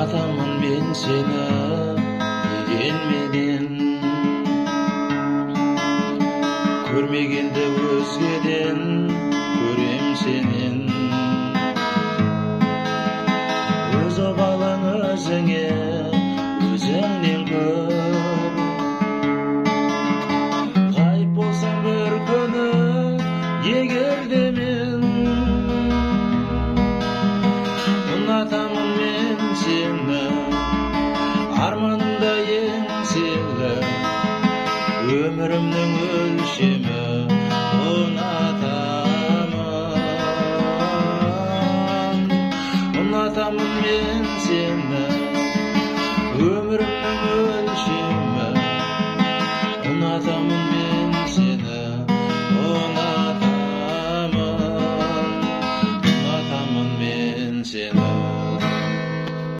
Ұнатамын мен сені дегенменен, көрмегенді өзгеден көрем сенен. Өз обалың өзіңе, өзіңнен көр. Ғайып болсам бір күні егерде мен, ұнатамын мен сені, арманымда ең сені, өмірімнің өлшемі. Ұнатамын мен сені, өмірімнің